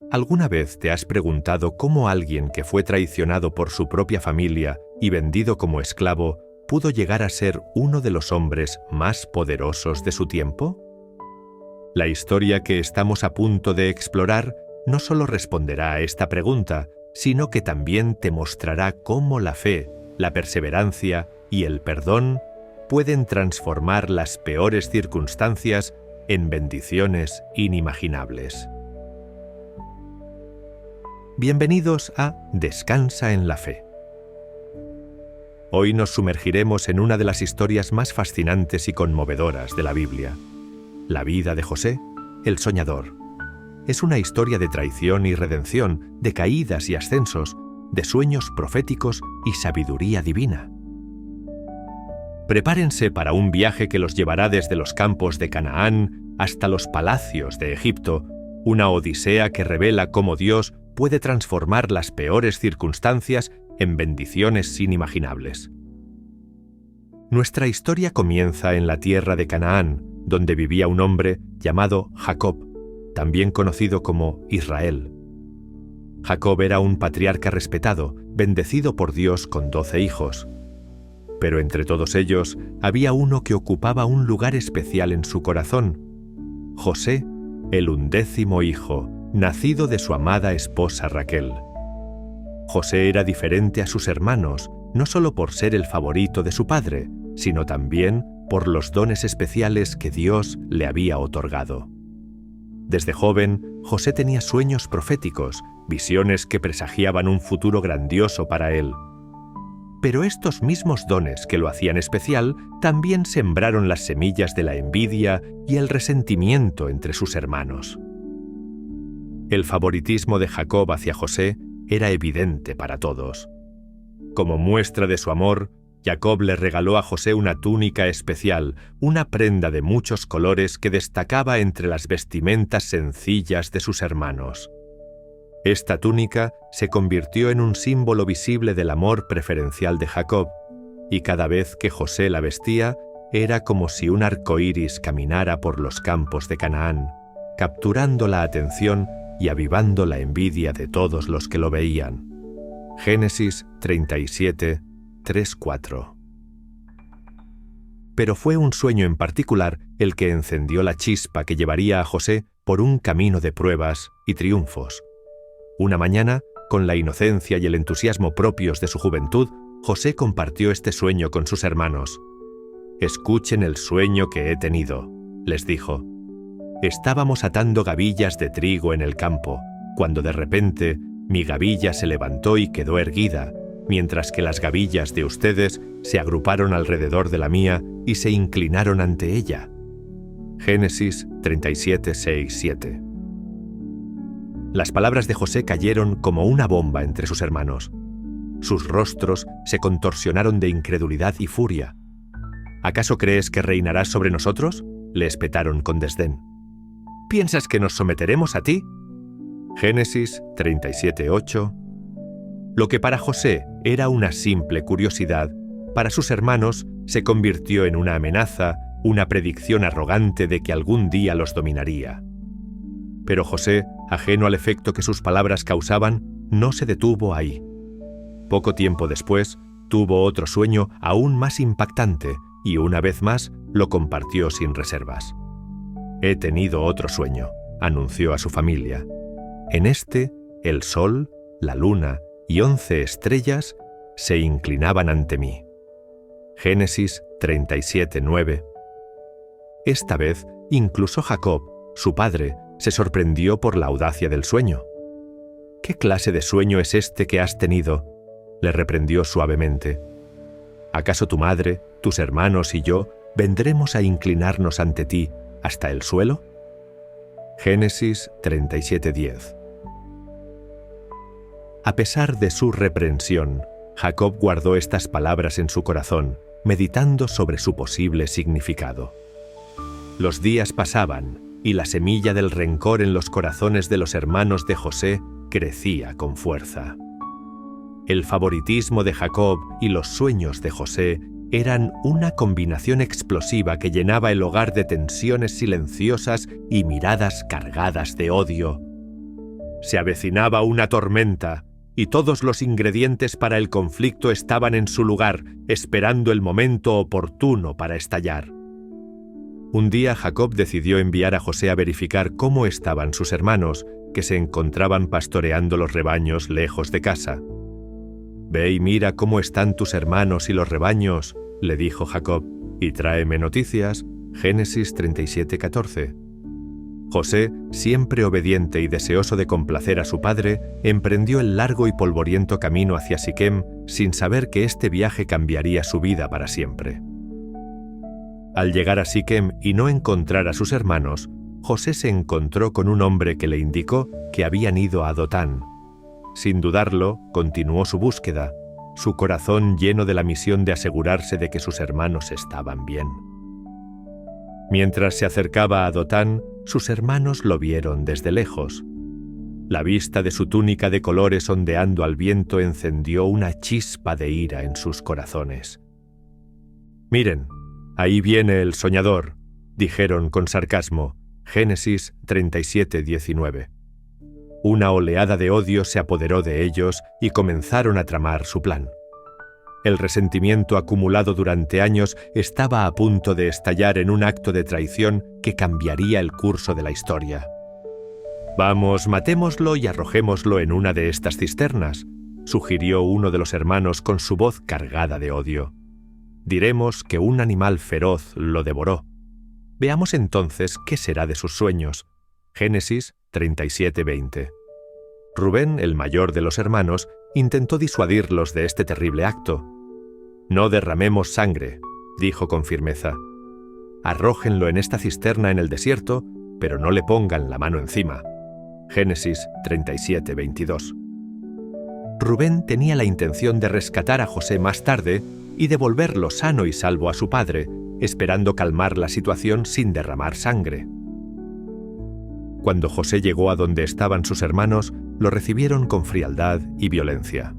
¿Alguna vez te has preguntado cómo alguien que fue traicionado por su propia familia y vendido como esclavo pudo llegar a ser uno de los hombres más poderosos de su tiempo? La historia que estamos a punto de explorar no solo responderá a esta pregunta, sino que también te mostrará cómo la fe, la perseverancia y el perdón pueden transformar las peores circunstancias en bendiciones inimaginables. Bienvenidos a Descansa en la Fe. Hoy nos sumergiremos en una de las historias más fascinantes y conmovedoras de la Biblia. La vida de José, el soñador. Es una historia de traición y redención, de caídas y ascensos, de sueños proféticos y sabiduría divina. Prepárense para un viaje que los llevará desde los campos de Canaán hasta los palacios de Egipto, una odisea que revela cómo Dios puede transformar las peores circunstancias en bendiciones inimaginables. Nuestra historia comienza en la tierra de Canaán, donde vivía un hombre llamado Jacob, también conocido como Israel. Jacob era un patriarca respetado, bendecido por Dios con 12 hijos. Pero entre todos ellos había uno que ocupaba un lugar especial en su corazón: José, el 11º hijo, nacido de su amada esposa Raquel. José era diferente a sus hermanos, no solo por ser el favorito de su padre, sino también por los dones especiales que Dios le había otorgado. Desde joven, José tenía sueños proféticos, visiones que presagiaban un futuro grandioso para él. Pero estos mismos dones que lo hacían especial también sembraron las semillas de la envidia y el resentimiento entre sus hermanos. El favoritismo de Jacob hacia José era evidente para todos. Como muestra de su amor, Jacob le regaló a José una túnica especial, una prenda de muchos colores que destacaba entre las vestimentas sencillas de sus hermanos. Esta túnica se convirtió en un símbolo visible del amor preferencial de Jacob, y cada vez que José la vestía, era como si un arco iris caminara por los campos de Canaán, capturando la atención y avivando la envidia de todos los que lo veían. Génesis 37, 3-4. Pero fue un sueño en particular el que encendió la chispa que llevaría a José por un camino de pruebas y triunfos. Una mañana, con la inocencia y el entusiasmo propios de su juventud, José compartió este sueño con sus hermanos. «Escuchen el sueño que he tenido», les dijo. «Estábamos atando gavillas de trigo en el campo, cuando de repente mi gavilla se levantó y quedó erguida, mientras que las gavillas de ustedes se agruparon alrededor de la mía y se inclinaron ante ella». Génesis 37, 6, 7. Las palabras de José cayeron como una bomba entre sus hermanos. Sus rostros se contorsionaron de incredulidad y furia. «¿Acaso crees que reinarás sobre nosotros?», le espetaron con desdén. «¿Piensas que nos someteremos a ti?». Génesis 37, 8. Lo que para José era una simple curiosidad, para sus hermanos se convirtió en una amenaza, una predicción arrogante de que algún día los dominaría. Pero José, ajeno al efecto que sus palabras causaban, no se detuvo ahí. Poco tiempo después, tuvo otro sueño aún más impactante y una vez más lo compartió sin reservas. «He tenido otro sueño», anunció a su familia. «En este, el sol, la luna y 11 estrellas se inclinaban ante mí». Génesis 37, 9. Esta vez, incluso Jacob, su padre, se sorprendió por la audacia del sueño. «¿Qué clase de sueño es este que has tenido?», le reprendió suavemente. «¿Acaso tu madre, tus hermanos y yo vendremos a inclinarnos ante ti hasta el suelo?» Génesis 37, 10. A pesar de su reprensión, Jacob guardó estas palabras en su corazón, meditando sobre su posible significado. Los días pasaban, y la semilla del rencor en los corazones de los hermanos de José crecía con fuerza. El favoritismo de Jacob y los sueños de José eran una combinación explosiva que llenaba el hogar de tensiones silenciosas y miradas cargadas de odio. Se avecinaba una tormenta, y todos los ingredientes para el conflicto estaban en su lugar, esperando el momento oportuno para estallar. Un día Jacob decidió enviar a José a verificar cómo estaban sus hermanos, que se encontraban pastoreando los rebaños lejos de casa. «Ve y mira cómo están tus hermanos y los rebaños», le dijo Jacob, «y tráeme noticias». Génesis 37:14. José, siempre obediente y deseoso de complacer a su padre, emprendió el largo y polvoriento camino hacia Siquem sin saber que este viaje cambiaría su vida para siempre. Al llegar a Siquem y no encontrar a sus hermanos, José se encontró con un hombre que le indicó que habían ido a Dotán. Sin dudarlo, continuó su búsqueda, su corazón lleno de la misión de asegurarse de que sus hermanos estaban bien. Mientras se acercaba a Dotán, sus hermanos lo vieron desde lejos. La vista de su túnica de colores ondeando al viento encendió una chispa de ira en sus corazones. «Miren, ahí viene el soñador», dijeron con sarcasmo. Génesis 37:19. Una oleada de odio se apoderó de ellos y comenzaron a tramar su plan. El resentimiento acumulado durante años estaba a punto de estallar en un acto de traición que cambiaría el curso de la historia. «Vamos, matémoslo y arrojémoslo en una de estas cisternas», sugirió uno de los hermanos con su voz cargada de odio. «Diremos que un animal feroz lo devoró. Veamos entonces qué será de sus sueños». Génesis 37:20. Rubén, el mayor de los hermanos, intentó disuadirlos de este terrible acto. «No derramemos sangre», dijo con firmeza. «Arrójenlo en esta cisterna en el desierto, pero no le pongan la mano encima». Génesis 37:22. Rubén tenía la intención de rescatar a José más tarde y devolverlo sano y salvo a su padre, esperando calmar la situación sin derramar sangre. Cuando José llegó a donde estaban sus hermanos, lo recibieron con frialdad y violencia.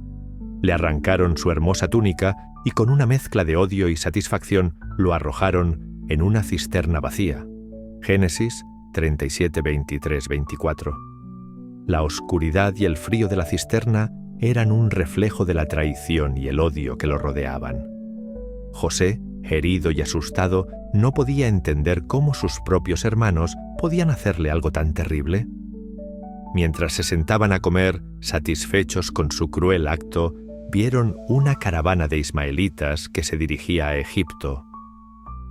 Le arrancaron su hermosa túnica y con una mezcla de odio y satisfacción lo arrojaron en una cisterna vacía. Génesis 37:23-24. La oscuridad y el frío de la cisterna eran un reflejo de la traición y el odio que lo rodeaban. José, herido y asustado, no podía entender cómo sus propios hermanos podían hacerle algo tan terrible. Mientras se sentaban a comer, satisfechos con su cruel acto, vieron una caravana de ismaelitas que se dirigía a Egipto.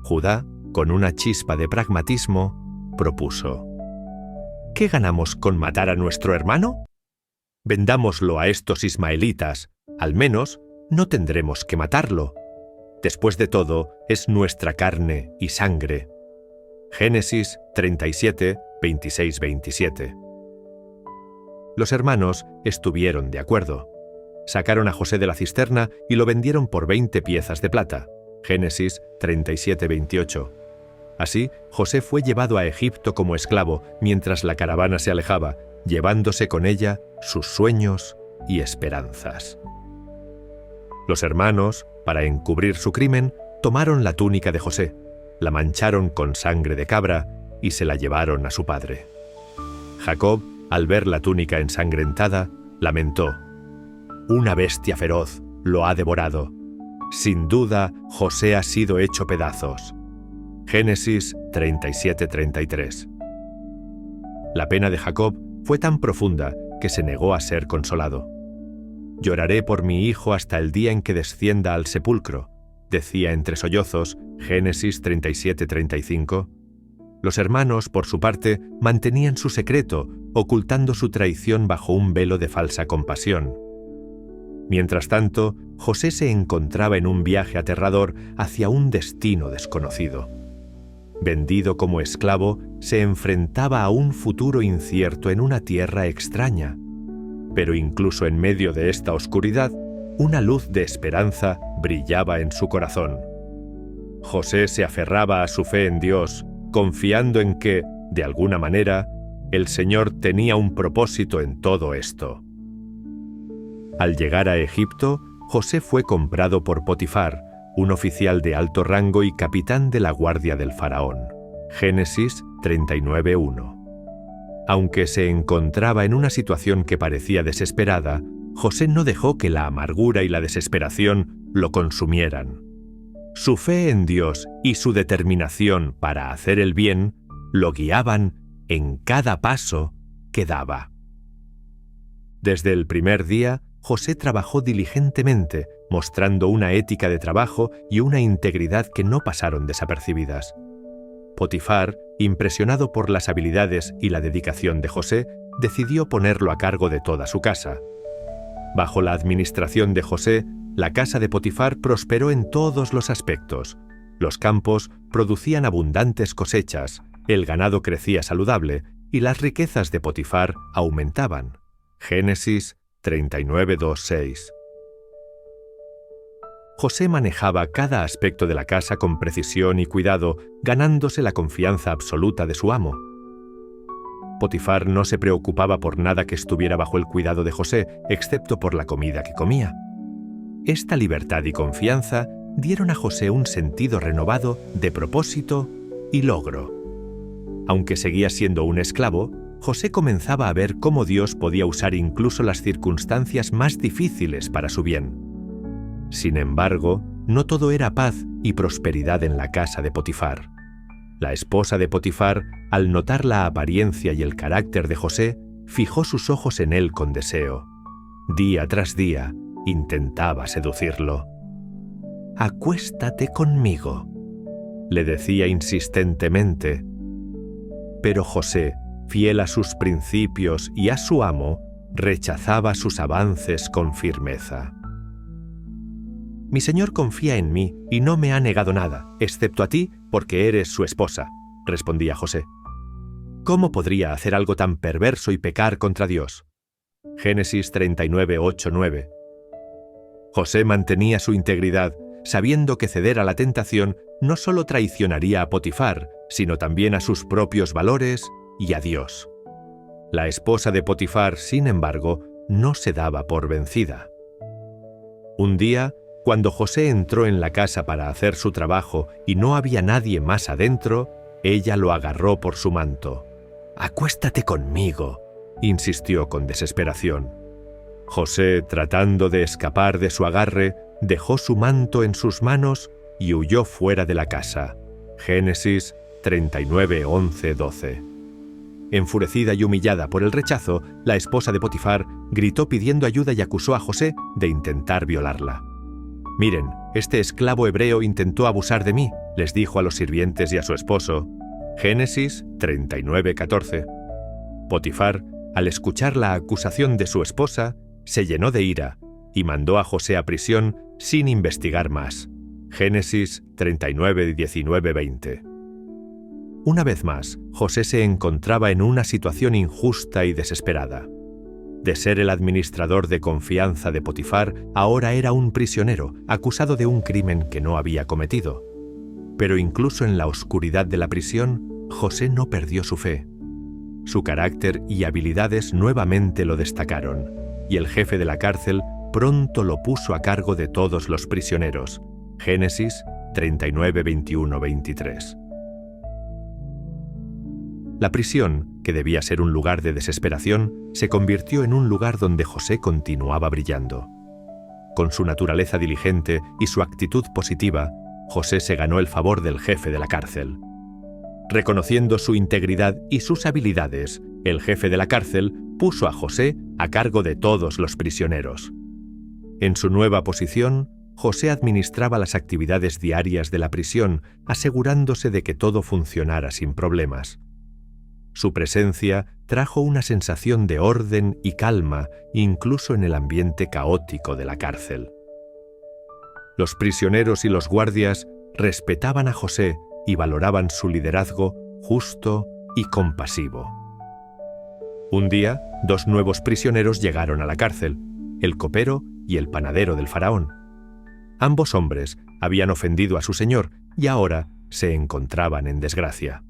Judá, con una chispa de pragmatismo, propuso: «¿Qué ganamos con matar a nuestro hermano? Vendámoslo a estos ismaelitas, al menos no tendremos que matarlo. Después de todo, es nuestra carne y sangre». Génesis 37:26-27. Los hermanos estuvieron de acuerdo. Sacaron a José de la cisterna y lo vendieron por 20 piezas de plata. Génesis 37:28. Así, José fue llevado a Egipto como esclavo mientras la caravana se alejaba, llevándose con ella sus sueños y esperanzas. Los hermanos, para encubrir su crimen, tomaron la túnica de José, la mancharon con sangre de cabra y se la llevaron a su padre. Jacob, al ver la túnica ensangrentada, lamentó: «Una bestia feroz lo ha devorado. Sin duda, José ha sido hecho pedazos». Génesis 37:33. La pena de Jacob fue tan profunda que se negó a ser consolado. «Lloraré por mi hijo hasta el día en que descienda al sepulcro», decía entre sollozos. Génesis 37:35. Los hermanos, por su parte, mantenían su secreto, ocultando su traición bajo un velo de falsa compasión. Mientras tanto, José se encontraba en un viaje aterrador hacia un destino desconocido. Vendido como esclavo, se enfrentaba a un futuro incierto en una tierra extraña. Pero incluso en medio de esta oscuridad, una luz de esperanza brillaba en su corazón. José se aferraba a su fe en Dios, confiando en que, de alguna manera, el Señor tenía un propósito en todo esto. Al llegar a Egipto, José fue comprado por Potifar, un oficial de alto rango y capitán de la guardia del faraón. Génesis 39:1. Aunque se encontraba en una situación que parecía desesperada, José no dejó que la amargura y la desesperación lo consumieran. Su fe en Dios y su determinación para hacer el bien lo guiaban en cada paso que daba. Desde el primer día, José trabajó diligentemente, mostrando una ética de trabajo y una integridad que no pasaron desapercibidas. Potifar, impresionado por las habilidades y la dedicación de José, decidió ponerlo a cargo de toda su casa. Bajo la administración de José, la casa de Potifar prosperó en todos los aspectos. Los campos producían abundantes cosechas, el ganado crecía saludable y las riquezas de Potifar aumentaban. Génesis 39:2-6. José manejaba cada aspecto de la casa con precisión y cuidado, ganándose la confianza absoluta de su amo. Potifar no se preocupaba por nada que estuviera bajo el cuidado de José, excepto por la comida que comía. Esta libertad y confianza dieron a José un sentido renovado de propósito y logro. Aunque seguía siendo un esclavo, José comenzaba a ver cómo Dios podía usar incluso las circunstancias más difíciles para su bien. Sin embargo, no todo era paz y prosperidad en la casa de Potifar. La esposa de Potifar, al notar la apariencia y el carácter de José, fijó sus ojos en él con deseo. Día tras día, intentaba seducirlo. «Acuéstate conmigo», le decía insistentemente. Pero José, fiel a sus principios y a su amo, rechazaba sus avances con firmeza. «Mi señor confía en mí y no me ha negado nada, excepto a ti, porque eres su esposa», respondía José. ¿Cómo podría hacer algo tan perverso y pecar contra Dios? Génesis 39:8-9. José mantenía su integridad, sabiendo que ceder a la tentación no solo traicionaría a Potifar, sino también a sus propios valores y a Dios. La esposa de Potifar, sin embargo, no se daba por vencida. Un día, cuando José entró en la casa para hacer su trabajo y no había nadie más adentro, ella lo agarró por su manto. «Acuéstate conmigo», insistió con desesperación. José, tratando de escapar de su agarre, dejó su manto en sus manos y huyó fuera de la casa. Génesis 39:11-12. Enfurecida y humillada por el rechazo, la esposa de Potifar gritó pidiendo ayuda y acusó a José de intentar violarla. «Miren, este esclavo hebreo intentó abusar de mí», les dijo a los sirvientes y a su esposo. Génesis 39:14. Potifar, al escuchar la acusación de su esposa, se llenó de ira y mandó a José a prisión sin investigar más. Génesis 39:19-20. Una vez más, José se encontraba en una situación injusta y desesperada. De ser el administrador de confianza de Potifar, ahora era un prisionero, acusado de un crimen que no había cometido. Pero incluso en la oscuridad de la prisión, José no perdió su fe. Su carácter y habilidades nuevamente lo destacaron, y el jefe de la cárcel pronto lo puso a cargo de todos los prisioneros. Génesis 39:21-23. La prisión, que debía ser un lugar de desesperación, se convirtió en un lugar donde José continuaba brillando. Con su naturaleza diligente y su actitud positiva, José se ganó el favor del jefe de la cárcel. Reconociendo su integridad y sus habilidades, el jefe de la cárcel puso a José a cargo de todos los prisioneros. En su nueva posición, José administraba las actividades diarias de la prisión, asegurándose de que todo funcionara sin problemas. Su presencia trajo una sensación de orden y calma, incluso en el ambiente caótico de la cárcel. Los prisioneros y los guardias respetaban a José y valoraban su liderazgo justo y compasivo. Un día, dos nuevos prisioneros llegaron a la cárcel, el copero y el panadero del faraón. Ambos hombres habían ofendido a su señor y ahora se encontraban en desgracia.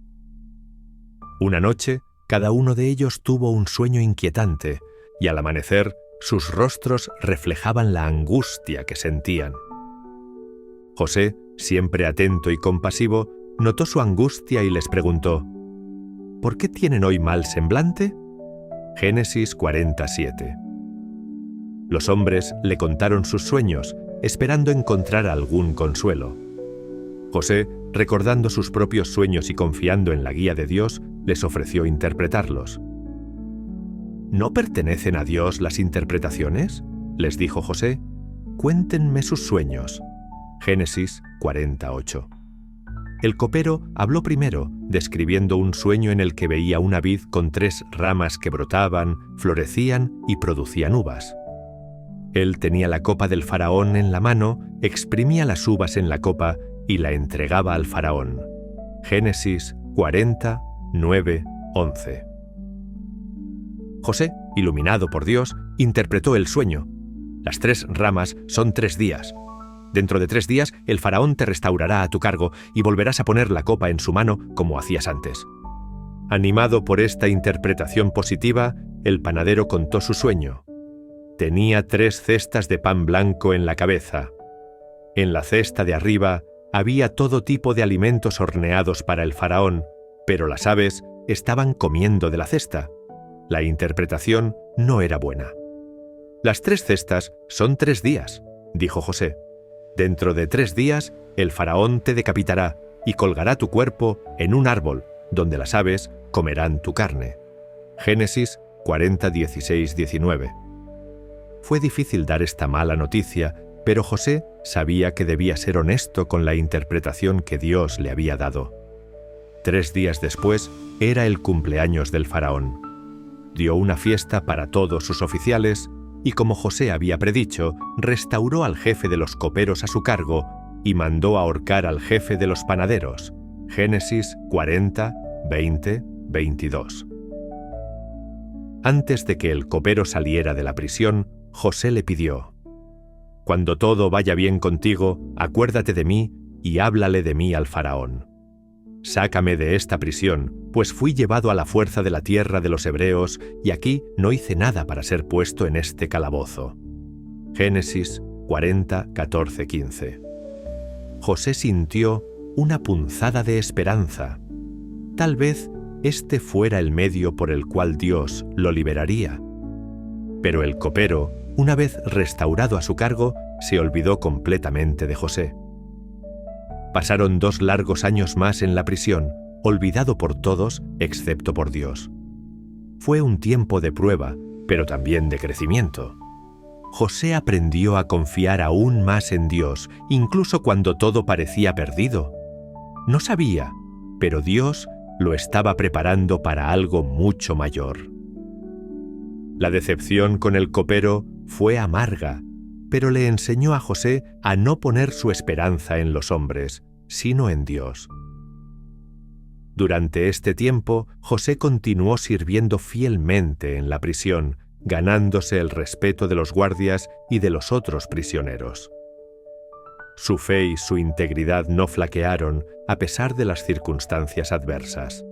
Una noche, cada uno de ellos tuvo un sueño inquietante y al amanecer sus rostros reflejaban la angustia que sentían. José, siempre atento y compasivo, notó su angustia y les preguntó: ¿por qué tienen hoy mal semblante? Génesis 47. Los hombres le contaron sus sueños, esperando encontrar algún consuelo. José, recordando sus propios sueños y confiando en la guía de Dios, les ofreció interpretarlos. ¿No pertenecen a Dios las interpretaciones?, les dijo José. Cuéntenme sus sueños. Génesis 48. El copero habló primero, describiendo un sueño en el que veía una vid con 3 ramas que brotaban, florecían y producían uvas. Él tenía la copa del faraón en la mano, exprimía las uvas en la copa y la entregaba al faraón. Génesis 40, 9, 11. José, iluminado por Dios, interpretó el sueño. Las 3 ramas son 3 días. Dentro de 3 días el faraón te restaurará a tu cargo y volverás a poner la copa en su mano como hacías antes. Animado por esta interpretación positiva, el panadero contó su sueño. Tenía 3 cestas de pan blanco en la cabeza. En la cesta de arriba había todo tipo de alimentos horneados para el faraón, pero las aves estaban comiendo de la cesta. La interpretación no era buena. Las 3 cestas son 3 días, dijo José. Dentro de 3 días el faraón te decapitará y colgará tu cuerpo en un árbol, donde las aves comerán tu carne. Génesis 40, 16, 19. Fue difícil dar esta mala noticia, pero José sabía que debía ser honesto con la interpretación que Dios le había dado. 3 días después era el cumpleaños del faraón. Dio una fiesta para todos sus oficiales y, como José había predicho, restauró al jefe de los coperos a su cargo y mandó ahorcar al jefe de los panaderos. Génesis 40, 20, 22. Antes de que el copero saliera de la prisión, José le pidió: «Cuando todo vaya bien contigo, acuérdate de mí y háblale de mí al faraón. Sácame de esta prisión, pues fui llevado a la fuerza de la tierra de los hebreos y aquí no hice nada para ser puesto en este calabozo». Génesis 40, 14, 15. José sintió una punzada de esperanza. Tal vez este fuera el medio por el cual Dios lo liberaría. Pero el copero, una vez restaurado a su cargo, se olvidó completamente de José. Pasaron 2 largos años más en la prisión, olvidado por todos excepto por Dios. Fue un tiempo de prueba, pero también de crecimiento. José aprendió a confiar aún más en Dios, incluso cuando todo parecía perdido. No sabía, pero Dios lo estaba preparando para algo mucho mayor. La decepción con el copero fue amarga, pero le enseñó a José a no poner su esperanza en los hombres, sino en Dios. Durante este tiempo, José continuó sirviendo fielmente en la prisión, ganándose el respeto de los guardias y de los otros prisioneros. Su fe y su integridad no flaquearon a pesar de las circunstancias adversas.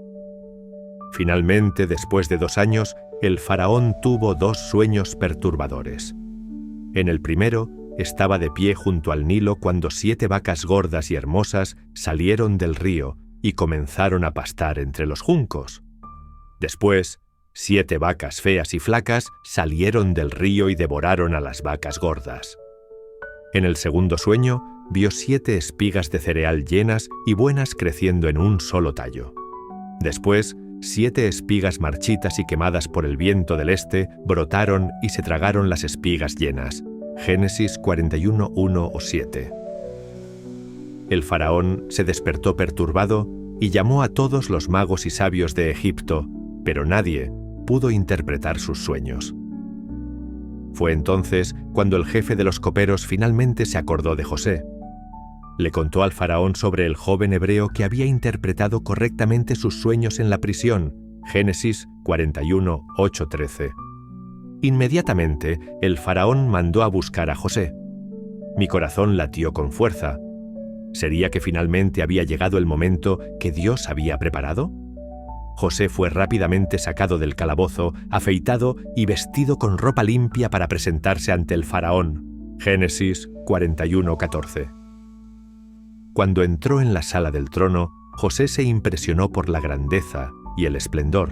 Finalmente, después de 2 años, el faraón tuvo 2 sueños perturbadores. En el primero, estaba de pie junto al Nilo cuando 7 vacas gordas y hermosas salieron del río y comenzaron a pastar entre los juncos. Después, 7 vacas feas y flacas salieron del río y devoraron a las vacas gordas. En el segundo sueño, vio 7 espigas de cereal llenas y buenas creciendo en un solo tallo. Después, 7 espigas marchitas y quemadas por el viento del este brotaron y se tragaron las espigas llenas. Génesis 41, 1 o 7. El faraón se despertó perturbado y llamó a todos los magos y sabios de Egipto, pero nadie pudo interpretar sus sueños. Fue entonces cuando el jefe de los coperos finalmente se acordó de José. Le contó al faraón sobre el joven hebreo que había interpretado correctamente sus sueños en la prisión. Génesis 41, 8, 13. Inmediatamente, el faraón mandó a buscar a José. Mi corazón latió con fuerza. ¿Sería que finalmente había llegado el momento que Dios había preparado? José fue rápidamente sacado del calabozo, afeitado y vestido con ropa limpia para presentarse ante el faraón. Génesis 41, 14. Cuando entró en la sala del trono, José se impresionó por la grandeza y el esplendor.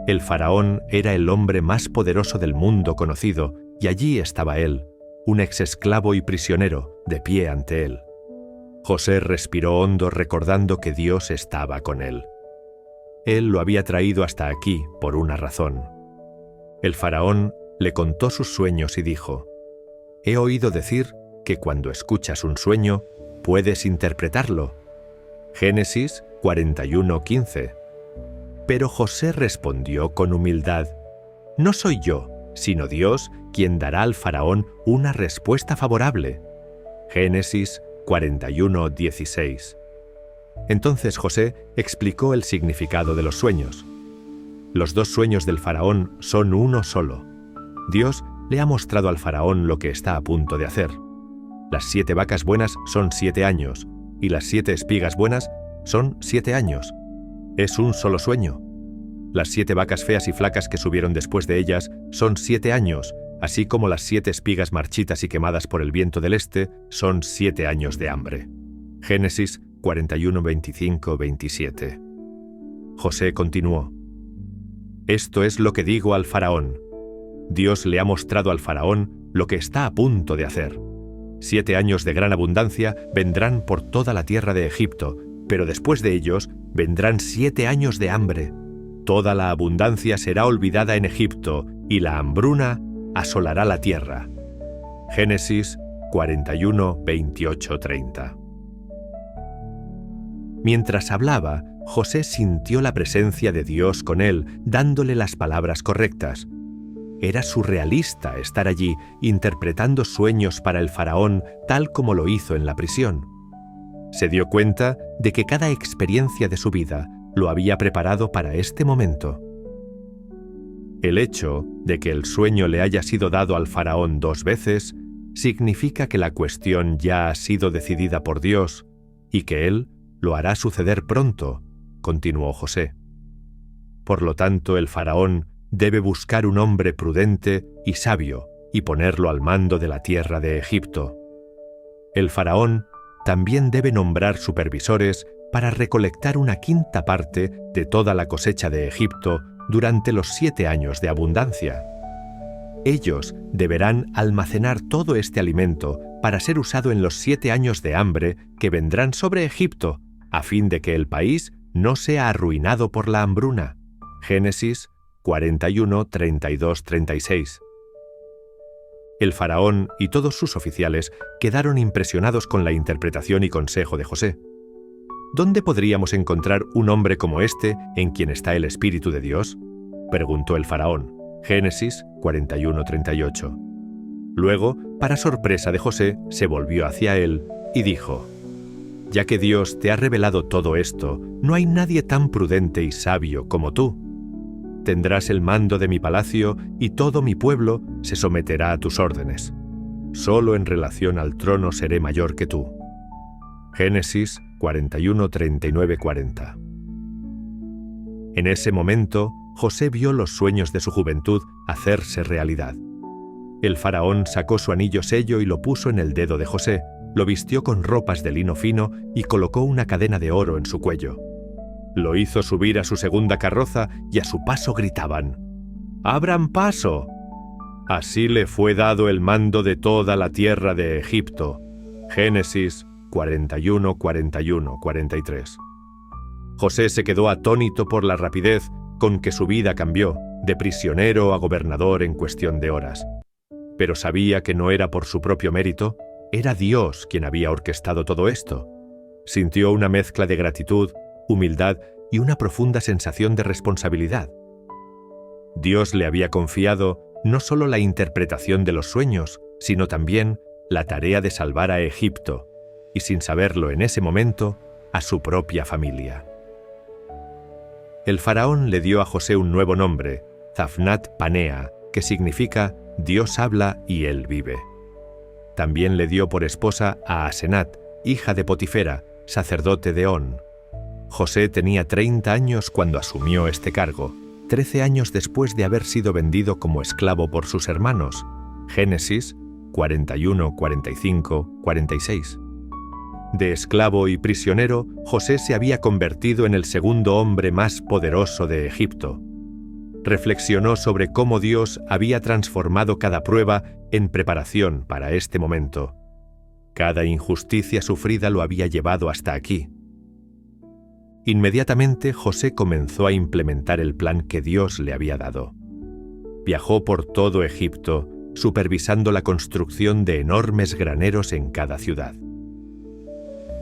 El faraón era el hombre más poderoso del mundo conocido, y allí estaba él, un exesclavo y prisionero, de pie ante él. José respiró hondo recordando que Dios estaba con él. Él lo había traído hasta aquí por una razón. El faraón le contó sus sueños y dijo: «He oído decir que cuando escuchas un sueño, puedes interpretarlo». Génesis 41:15. Pero José respondió con humildad: «No soy yo, sino Dios quien dará al faraón una respuesta favorable». Génesis 41:16. Entonces José explicó el significado de los sueños. Los dos sueños del faraón son uno solo. Dios le ha mostrado al faraón lo que está a punto de hacer. Las 7 vacas buenas son 7 años, y las 7 espigas buenas son 7 años. Es un solo sueño. Las 7 vacas feas y flacas que subieron después de ellas son 7 años, así como las 7 espigas marchitas y quemadas por el viento del este son 7 años de hambre. Génesis 41:25-27. José continuó: «Esto es lo que digo al faraón. Dios le ha mostrado al faraón lo que está a punto de hacer. 7 años de gran abundancia vendrán por toda la tierra de Egipto, pero después de ellos vendrán 7 años de hambre. Toda la abundancia será olvidada en Egipto, y la hambruna asolará la tierra». Génesis 41:28-30. Mientras hablaba, José sintió la presencia de Dios con él, dándole las palabras correctas. Era surrealista estar allí, interpretando sueños para el faraón, tal como lo hizo en la prisión. Se dio cuenta de que cada experiencia de su vida lo había preparado para este momento. El hecho de que el sueño le haya sido dado al faraón 2 veces significa que la cuestión ya ha sido decidida por Dios y que Él lo hará suceder pronto, continuó José. Por lo tanto, el faraón debe buscar un hombre prudente y sabio y ponerlo al mando de la tierra de Egipto. El faraón también debe nombrar supervisores para recolectar una 1/5 parte de toda la cosecha de Egipto durante los 7 años de abundancia. Ellos deberán almacenar todo este alimento para ser usado en los 7 años de hambre que vendrán sobre Egipto, a fin de que el país no sea arruinado por la hambruna. Génesis 41:32-36. El faraón y todos sus oficiales quedaron impresionados con la interpretación y consejo de José. ¿Dónde podríamos encontrar un hombre como este en quien está el Espíritu de Dios?, preguntó el faraón. Génesis 41:38. Luego, para sorpresa de José, se volvió hacia él y dijo: «Ya que Dios te ha revelado todo esto, no hay nadie tan prudente y sabio como tú. Tendrás el mando de mi palacio y todo mi pueblo se someterá a tus órdenes. Solo en relación al trono seré mayor que tú». Génesis 41:39-40. En ese momento, José vio los sueños de su juventud hacerse realidad. El faraón sacó su anillo sello y lo puso en el dedo de José, lo vistió con ropas de lino fino y colocó una cadena de oro en su cuello. Lo hizo subir a su segunda carroza y a su paso gritaban: «¡Abran paso!». Así le fue dado el mando de toda la tierra de Egipto. Génesis 41:43. José se quedó atónito por la rapidez con que su vida cambió, de prisionero a gobernador en cuestión de horas. Pero sabía que no era por su propio mérito, era Dios quien había orquestado todo esto. Sintió una mezcla de gratitud, humildad y una profunda sensación de responsabilidad. Dios le había confiado no solo la interpretación de los sueños, sino también la tarea de salvar a Egipto, y sin saberlo en ese momento, a su propia familia. El faraón le dio a José un nuevo nombre, Zafnat Panea, que significa Dios habla y él vive. También le dio por esposa a Asenat, hija de Potifera, sacerdote de On. José tenía 30 años cuando asumió este cargo, 13 años después de haber sido vendido como esclavo por sus hermanos. Génesis 41, 45, 46. De esclavo y prisionero, José se había convertido en el segundo hombre más poderoso de Egipto. Reflexionó sobre cómo Dios había transformado cada prueba en preparación para este momento. Cada injusticia sufrida lo había llevado hasta aquí. Inmediatamente José comenzó a implementar el plan que Dios le había dado. Viajó por todo Egipto, supervisando la construcción de enormes graneros en cada ciudad.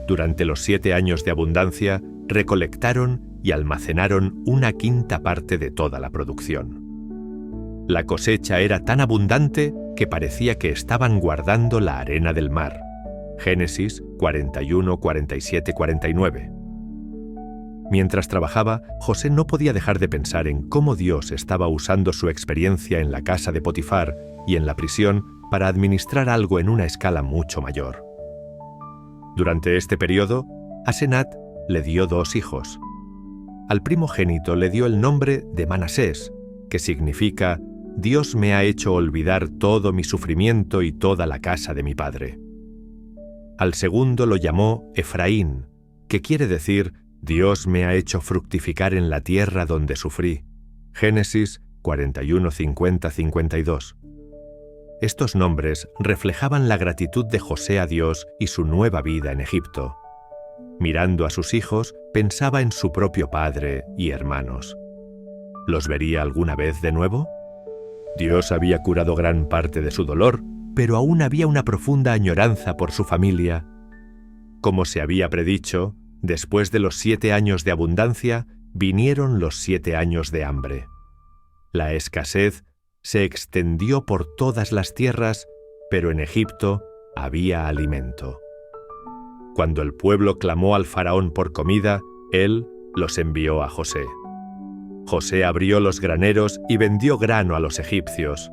Durante los 7 años de abundancia, recolectaron y almacenaron 1/5 parte de toda la producción. La cosecha era tan abundante que parecía que estaban guardando la arena del mar. Génesis 41, 47, 49. Mientras trabajaba, José no podía dejar de pensar en cómo Dios estaba usando su experiencia en la casa de Potifar y en la prisión para administrar algo en una escala mucho mayor. Durante este periodo, Asenat le dio 2 hijos. Al primogénito le dio el nombre de Manasés, que significa «Dios me ha hecho olvidar todo mi sufrimiento y toda la casa de mi padre». Al segundo lo llamó Efraín, que quiere decir «Dios me ha hecho fructificar en la tierra donde sufrí». Génesis 41, 50, 52. Estos nombres reflejaban la gratitud de José a Dios y su nueva vida en Egipto. Mirando a sus hijos, pensaba en su propio padre y hermanos. ¿Los vería alguna vez de nuevo? Dios había curado gran parte de su dolor, pero aún había una profunda añoranza por su familia. Como se había predicho, después de los 7 años de abundancia, vinieron los 7 años de hambre. La escasez se extendió por todas las tierras, pero en Egipto había alimento. Cuando el pueblo clamó al faraón por comida, él los envió a José. José abrió los graneros y vendió grano a los egipcios.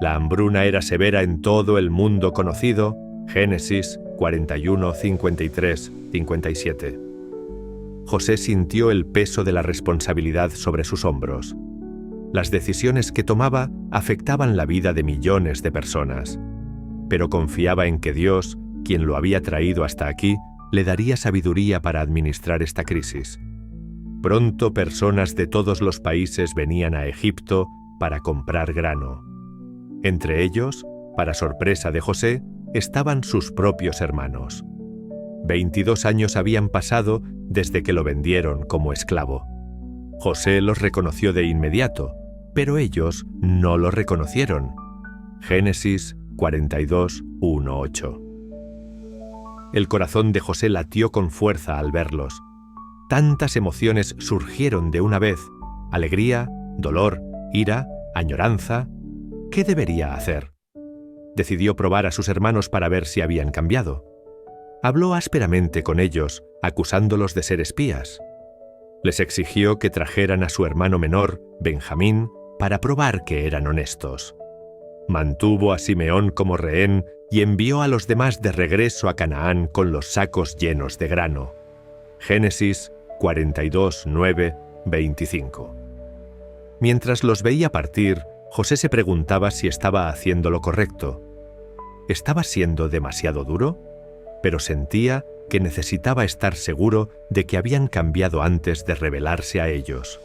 La hambruna era severa en todo el mundo conocido. Génesis 41, 53, 57. José sintió el peso de la responsabilidad sobre sus hombros. Las decisiones que tomaba afectaban la vida de millones de personas, pero confiaba en que Dios, quien lo había traído hasta aquí, le daría sabiduría para administrar esta crisis. Pronto personas de todos los países venían a Egipto para comprar grano. Entre ellos, para sorpresa de José, estaban sus propios hermanos. 22 años habían pasado desde que lo vendieron como esclavo. José los reconoció de inmediato, pero ellos no lo reconocieron. Génesis 42, 1, 8. El corazón de José latió con fuerza al verlos. Tantas emociones surgieron de una vez: alegría, dolor, ira, añoranza. ¿Qué debería hacer? Decidió probar a sus hermanos para ver si habían cambiado. Habló ásperamente con ellos, acusándolos de ser espías. Les exigió que trajeran a su hermano menor, Benjamín, para probar que eran honestos. Mantuvo a Simeón como rehén y envió a los demás de regreso a Canaán con los sacos llenos de grano. Génesis 42, 9, 25. Mientras los veía partir, José se preguntaba si estaba haciendo lo correcto. ¿Estaba siendo demasiado duro? Pero sentía que necesitaba estar seguro de que habían cambiado antes de rebelarse a ellos.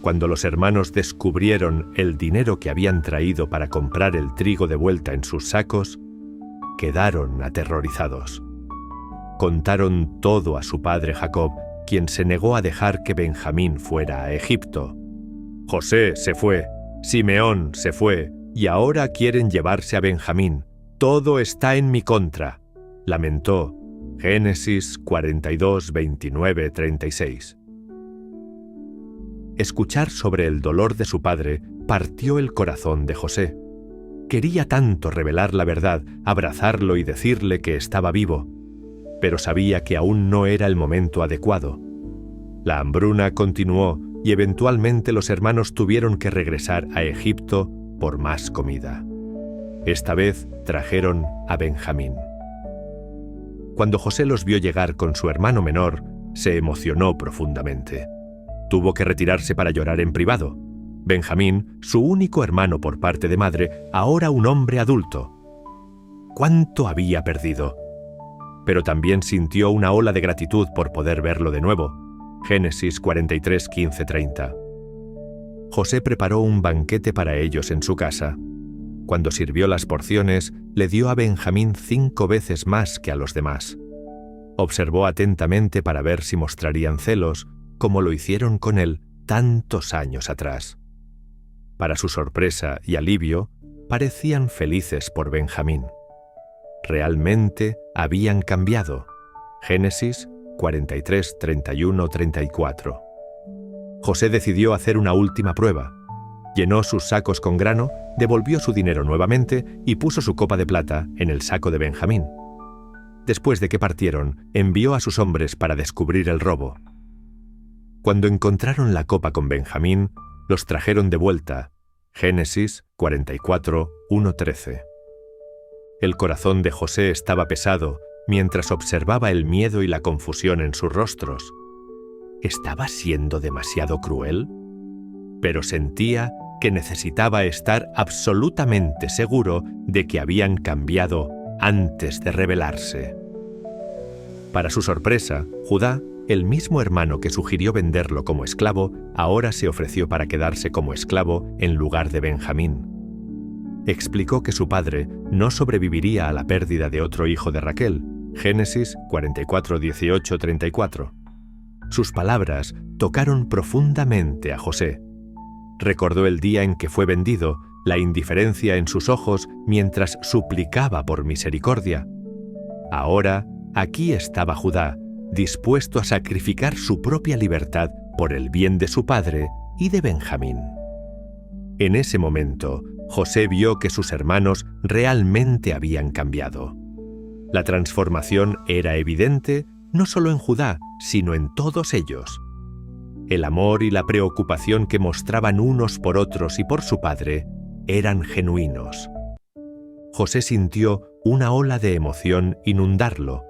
Cuando los hermanos descubrieron el dinero que habían traído para comprar el trigo de vuelta en sus sacos, quedaron aterrorizados. Contaron todo a su padre Jacob, quien se negó a dejar que Benjamín fuera a Egipto. José se fue, Simeón se fue, y ahora quieren llevarse a Benjamín. Todo está en mi contra, lamentó. Génesis 42, 29, 36. Escuchar sobre el dolor de su padre partió el corazón de José. Quería tanto revelar la verdad, abrazarlo y decirle que estaba vivo, pero sabía que aún no era el momento adecuado. La hambruna continuó y eventualmente los hermanos tuvieron que regresar a Egipto por más comida. Esta vez trajeron a Benjamín. Cuando José los vio llegar con su hermano menor, se emocionó profundamente. Tuvo que retirarse para llorar en privado. Benjamín, su único hermano por parte de madre, ahora un hombre adulto. ¿Cuánto había perdido? pero también sintió una ola de gratitud por poder verlo de nuevo. Génesis 43, 15, 30. José preparó un banquete para ellos en su casa. Cuando sirvió las porciones, le dio a Benjamín 5 veces más que a los demás. Observó atentamente para ver si mostrarían celos, como lo hicieron con él tantos años atrás. Para su sorpresa y alivio, parecían felices por Benjamín. Realmente habían cambiado. Génesis 43, 31, 34. José decidió hacer una última prueba. Llenó sus sacos con grano, devolvió su dinero nuevamente y puso su copa de plata en el saco de Benjamín. Después de que partieron, envió a sus hombres para descubrir el robo. Cuando encontraron la copa con Benjamín, los trajeron de vuelta. Génesis 44, 1, 13. El corazón de José estaba pesado mientras observaba el miedo y la confusión en sus rostros. ¿Estaba siendo demasiado cruel? Pero sentía que necesitaba estar absolutamente seguro de que habían cambiado antes de rebelarse. Para su sorpresa, Judá, el mismo hermano que sugirió venderlo como esclavo, ahora se ofreció para quedarse como esclavo en lugar de Benjamín. Explicó que su padre no sobreviviría a la pérdida de otro hijo de Raquel. Génesis 44, 18, 34. Sus palabras tocaron profundamente a José. Recordó el día en que fue vendido, la indiferencia en sus ojos mientras suplicaba por misericordia. Ahora, aquí estaba Judá, dispuesto a sacrificar su propia libertad por el bien de su padre y de Benjamín. En ese momento, José vio que sus hermanos realmente habían cambiado. La transformación era evidente no solo en Judá, sino en todos ellos. El amor y la preocupación que mostraban unos por otros y por su padre eran genuinos. José sintió una ola de emoción inundarlo.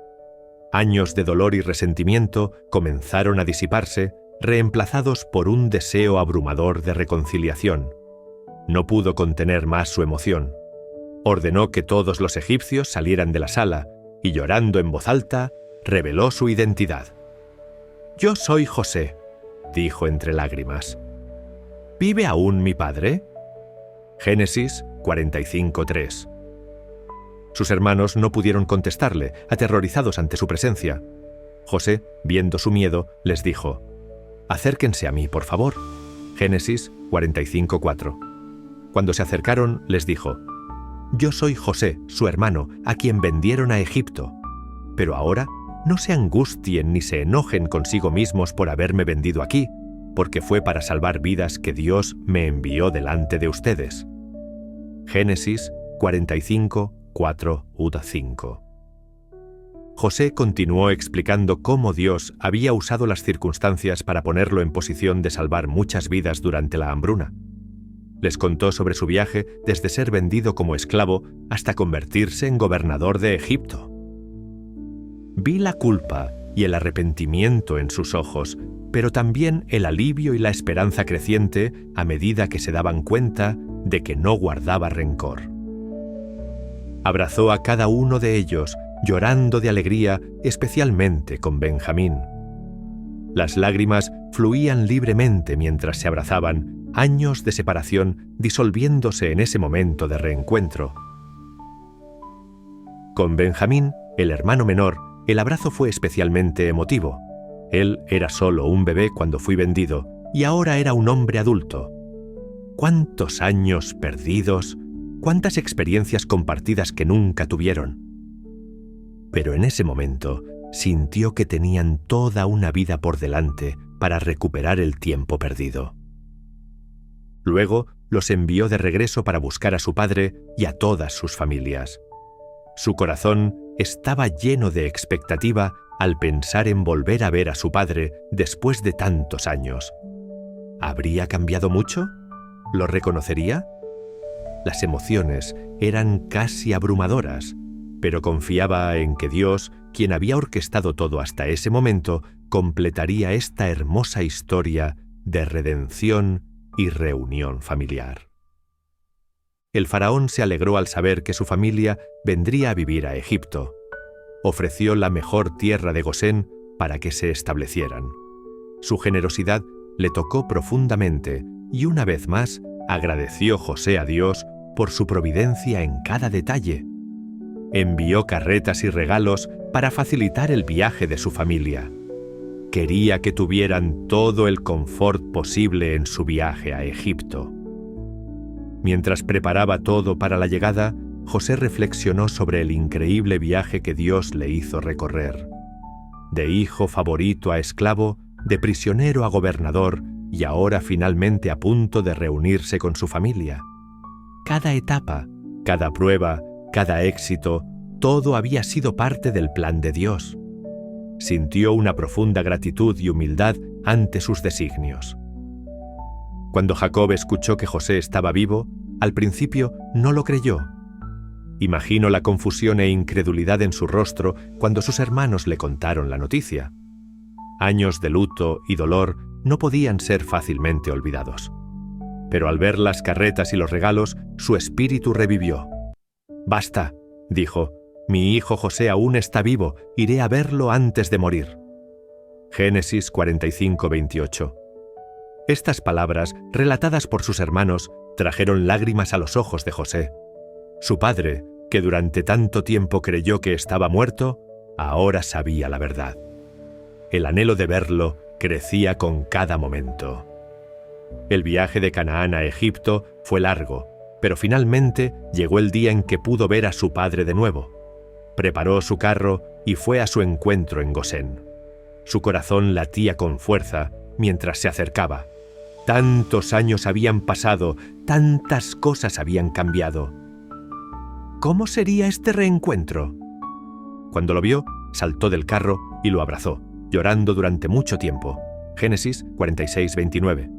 Años de dolor y resentimiento comenzaron a disiparse, reemplazados por un deseo abrumador de reconciliación. No pudo contener más su emoción. Ordenó que todos los egipcios salieran de la sala y, llorando en voz alta, reveló su identidad. «Yo soy José», dijo entre lágrimas. «¿Vive aún mi padre?» Génesis 45:3. Sus hermanos no pudieron contestarle, aterrorizados ante su presencia. José, viendo su miedo, les dijo: «Acérquense a mí, por favor». Génesis 45:4. Cuando se acercaron, les dijo: «Yo soy José, su hermano, a quien vendieron a Egipto. Pero ahora no se angustien ni se enojen consigo mismos por haberme vendido aquí, porque fue para salvar vidas que Dios me envió delante de ustedes». Génesis 45, 4, 5. José continuó explicando cómo Dios había usado las circunstancias para ponerlo en posición de salvar muchas vidas durante la hambruna. Les contó sobre su viaje desde ser vendido como esclavo hasta convertirse en gobernador de Egipto. Vi la culpa y el arrepentimiento en sus ojos, pero también el alivio y la esperanza creciente a medida que se daban cuenta de que no guardaba rencor. Abrazó a cada uno de ellos, llorando de alegría, especialmente con Benjamín. Las lágrimas fluían libremente mientras se abrazaban, años de separación disolviéndose en ese momento de reencuentro. Con Benjamín, el hermano menor, el abrazo fue especialmente emotivo. Él era solo un bebé cuando fui vendido, y ahora era un hombre adulto. ¿Cuántos años perdidos? ¿Cuántas experiencias compartidas que nunca tuvieron? Pero en ese momento sintió que tenían toda una vida por delante para recuperar el tiempo perdido. Luego los envió de regreso para buscar a su padre y a todas sus familias. Su corazón estaba lleno de expectativa al pensar en volver a ver a su padre después de tantos años. ¿Habría cambiado mucho? ¿Lo reconocería? Las emociones eran casi abrumadoras, pero confiaba en que Dios, quien había orquestado todo hasta ese momento, completaría esta hermosa historia de redención y reunión familiar. El faraón se alegró al saber que su familia vendría a vivir a Egipto. ofreció la mejor tierra de Gosén para que se establecieran. Su generosidad le tocó profundamente y una vez más agradeció José a Dios por su providencia en cada detalle. Envió carretas y regalos para facilitar el viaje de su familia. Quería que tuvieran todo el confort posible en su viaje a Egipto. Mientras preparaba todo para la llegada, José reflexionó sobre el increíble viaje que Dios le hizo recorrer. De hijo favorito a esclavo, de prisionero a gobernador y ahora finalmente a punto de reunirse con su familia. Cada etapa, cada prueba, cada éxito, todo había sido parte del plan de Dios. Sintió una profunda gratitud y humildad ante sus designios. Cuando Jacob escuchó que José estaba vivo, al principio no lo creyó. Imaginó la confusión e incredulidad en su rostro cuando sus hermanos le contaron la noticia. Años de luto y dolor no podían ser fácilmente olvidados. Pero al ver las carretas y los regalos, su espíritu revivió. «Basta», dijo, «mi hijo José aún está vivo, iré a verlo antes de morir». Génesis 45:28. Estas palabras, relatadas por sus hermanos, trajeron lágrimas a los ojos de José. Su padre, que durante tanto tiempo creyó que estaba muerto, ahora sabía la verdad. El anhelo de verlo crecía con cada momento. El viaje de Canaán a Egipto fue largo, pero finalmente llegó el día en que pudo ver a su padre de nuevo. Preparó su carro y fue a su encuentro en Gosén. Su corazón latía con fuerza mientras se acercaba. Tantos años habían pasado, tantas cosas habían cambiado. ¿Cómo sería este reencuentro? Cuando lo vio, saltó del carro y lo abrazó, llorando durante mucho tiempo. Génesis 46:29.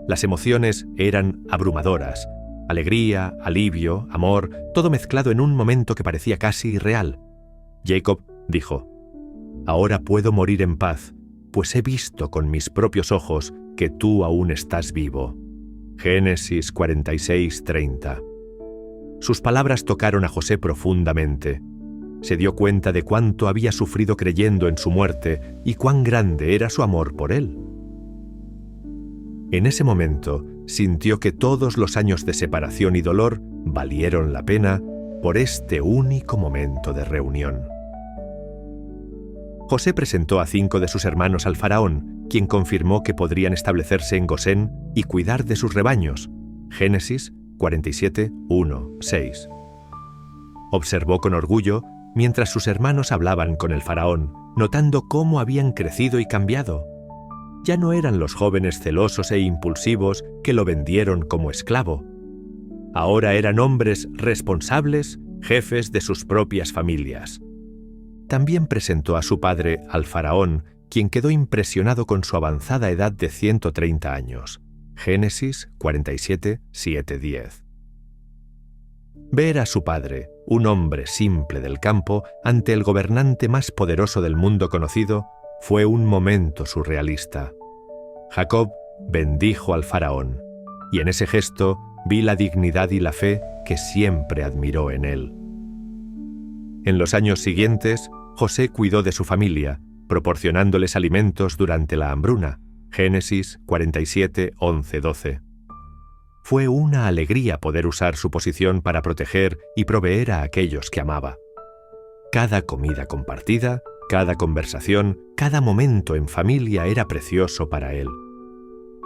Las emociones eran abrumadoras. Alegría, alivio, amor, todo mezclado en un momento que parecía casi irreal. Jacob dijo: «Ahora puedo morir en paz, pues he visto con mis propios ojos que tú aún estás vivo». Génesis 46:30. Sus palabras tocaron a José profundamente. Se dio cuenta de cuánto había sufrido creyendo en su muerte y cuán grande era su amor por él. En ese momento, sintió que todos los años de separación y dolor valieron la pena por este único momento de reunión. José presentó a 5 de sus hermanos al faraón, quien confirmó que podrían establecerse en Gosén y cuidar de sus rebaños. Génesis 47:1-6. Observó con orgullo mientras sus hermanos hablaban con el faraón, notando cómo habían crecido y cambiado. Ya no eran los jóvenes celosos e impulsivos que lo vendieron como esclavo. Ahora eran hombres responsables, jefes de sus propias familias. También presentó a su padre al faraón, quien quedó impresionado con su avanzada edad de 130 años. Génesis 47:7-10. Ver a su padre, un hombre simple del campo, ante el gobernante más poderoso del mundo conocido, fue un momento surrealista. Jacob bendijo al faraón, y en ese gesto vi la dignidad y la fe que siempre admiró en él. En los años siguientes, José cuidó de su familia, proporcionándoles alimentos durante la hambruna. Génesis 47:11-12. Fue una alegría poder usar su posición para proteger y proveer a aquellos que amaba. Cada comida compartida, cada conversación, cada momento en familia era precioso para él.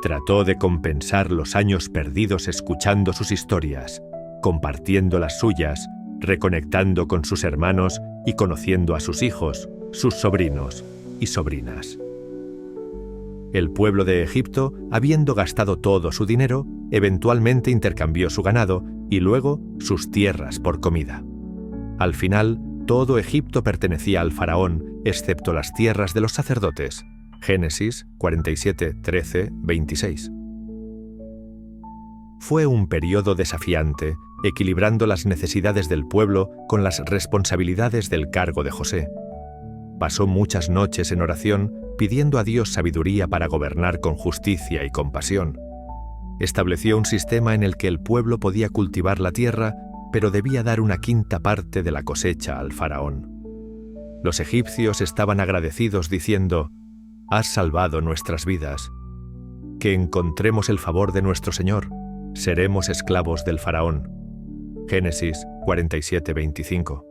Trató de compensar los años perdidos escuchando sus historias, compartiendo las suyas, reconectando con sus hermanos y conociendo a sus hijos, sus sobrinos y sobrinas. El pueblo de Egipto, habiendo gastado todo su dinero, eventualmente intercambió su ganado y luego sus tierras por comida. Al final, todo Egipto pertenecía al faraón, excepto las tierras de los sacerdotes. Génesis 47:13-26. Fue un periodo desafiante, equilibrando las necesidades del pueblo con las responsabilidades del cargo de José. Pasó muchas noches en oración pidiendo a Dios sabiduría para gobernar con justicia y compasión. Estableció un sistema en el que el pueblo podía cultivar la tierra, pero debía dar una quinta parte de la cosecha al faraón. Los egipcios estaban agradecidos diciendo: «Has salvado nuestras vidas. Que encontremos el favor de nuestro Señor, seremos esclavos del faraón». Génesis 47:25.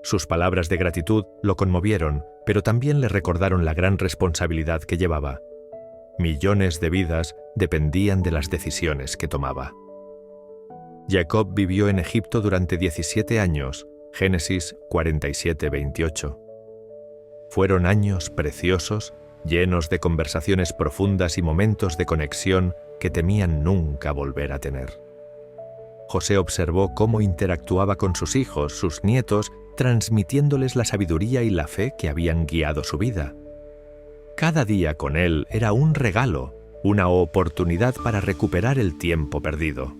Sus palabras de gratitud lo conmovieron, pero también le recordaron la gran responsabilidad que llevaba. Millones de vidas dependían de las decisiones que tomaba. Jacob vivió en Egipto durante 17 años, Génesis 47:28. Fueron años preciosos, llenos de conversaciones profundas y momentos de conexión que temían nunca volver a tener. José observó cómo interactuaba con sus hijos, sus nietos, transmitiéndoles la sabiduría y la fe que habían guiado su vida. Cada día con él era un regalo, una oportunidad para recuperar el tiempo perdido.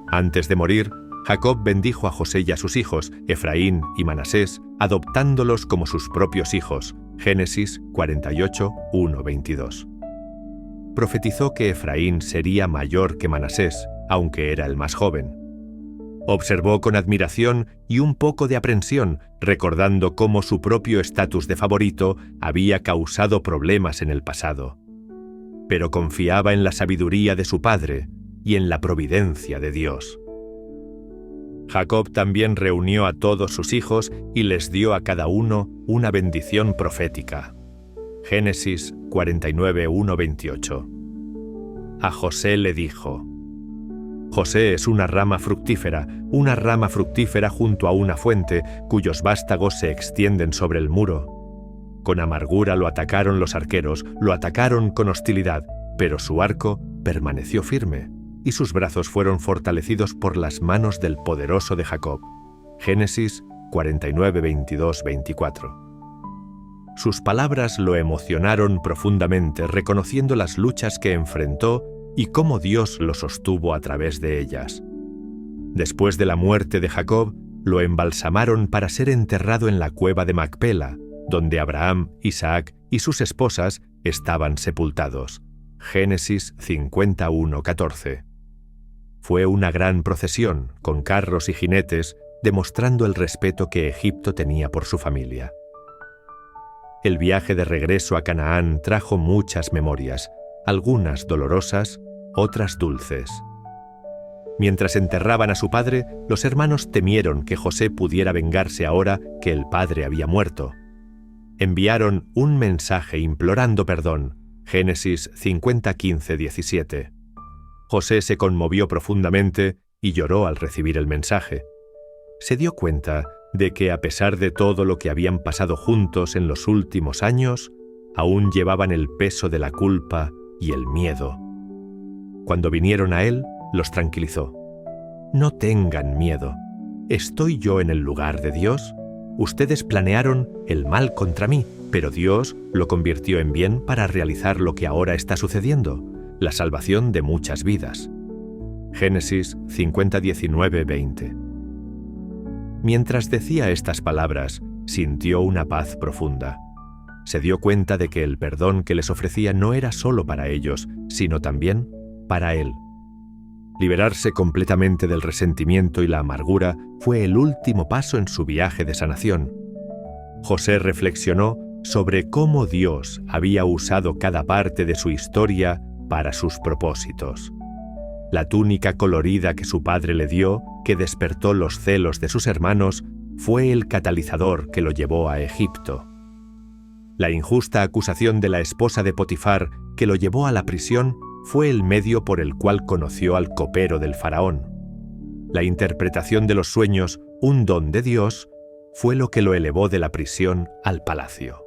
Antes de morir, Jacob bendijo a José y a sus hijos, Efraín y Manasés, adoptándolos como sus propios hijos. Génesis 48:1-22. Profetizó que Efraín sería mayor que Manasés, aunque era el más joven. Observó con admiración y un poco de aprensión, recordando cómo su propio estatus de favorito había causado problemas en el pasado. Pero confiaba en la sabiduría de su padre y en la providencia de Dios. Jacob también reunió a todos sus hijos y les dio a cada uno una bendición profética. Génesis 49:1-28. A José le dijo: «José es una rama fructífera junto a una fuente, cuyos vástagos se extienden sobre el muro. Con amargura lo atacaron los arqueros, lo atacaron con hostilidad, pero su arco permaneció firme, y sus brazos fueron fortalecidos por las manos del poderoso de Jacob». Génesis 49:22-24. Sus palabras lo emocionaron profundamente, reconociendo las luchas que enfrentó y cómo Dios lo sostuvo a través de ellas. Después de la muerte de Jacob, lo embalsamaron para ser enterrado en la cueva de Macpela, donde Abraham, Isaac y sus esposas estaban sepultados. Génesis 51:14. Fue una gran procesión, con carros y jinetes, demostrando el respeto que Egipto tenía por su familia. El viaje de regreso a Canaán trajo muchas memorias, algunas dolorosas, otras dulces. Mientras enterraban a su padre, los hermanos temieron que José pudiera vengarse ahora que el padre había muerto. Enviaron un mensaje implorando perdón. Génesis 50:15-17. José se conmovió profundamente y lloró al recibir el mensaje. Se dio cuenta de que a pesar de todo lo que habían pasado juntos en los últimos años, aún llevaban el peso de la culpa y el miedo. Cuando vinieron a él, los tranquilizó. «No tengan miedo. ¿Estoy yo en el lugar de Dios? Ustedes planearon el mal contra mí, pero Dios lo convirtió en bien para realizar lo que ahora está sucediendo, la salvación de muchas vidas». Génesis 50:19-20. Mientras decía estas palabras, sintió una paz profunda. Se dio cuenta de que el perdón que les ofrecía no era solo para ellos, sino también para él. Liberarse completamente del resentimiento y la amargura fue el último paso en su viaje de sanación. José reflexionó sobre cómo Dios había usado cada parte de su historia para sus propósitos. La túnica colorida que su padre le dio, que despertó los celos de sus hermanos, fue el catalizador que lo llevó a Egipto. La injusta acusación de la esposa de Potifar, que lo llevó a la prisión, fue el medio por el cual conoció al copero del faraón. La interpretación de los sueños, un don de Dios, fue lo que lo elevó de la prisión al palacio.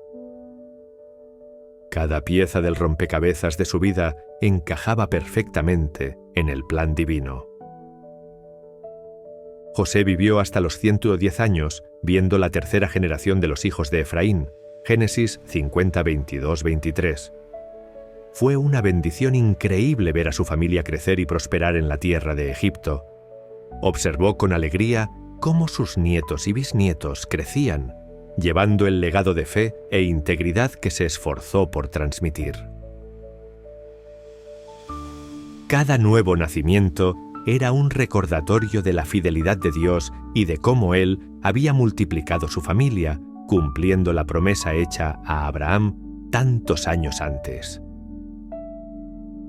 Cada pieza del rompecabezas de su vida encajaba perfectamente en el plan divino. José vivió hasta los 110 años, viendo la tercera generación de los hijos de Efraín. Génesis 50:22-23. Fue una bendición increíble ver a su familia crecer y prosperar en la tierra de Egipto. Observó con alegría cómo sus nietos y bisnietos crecían, llevando el legado de fe e integridad que se esforzó por transmitir. Cada nuevo nacimiento era un recordatorio de la fidelidad de Dios y de cómo Él había multiplicado su familia, cumpliendo la promesa hecha a Abraham tantos años antes.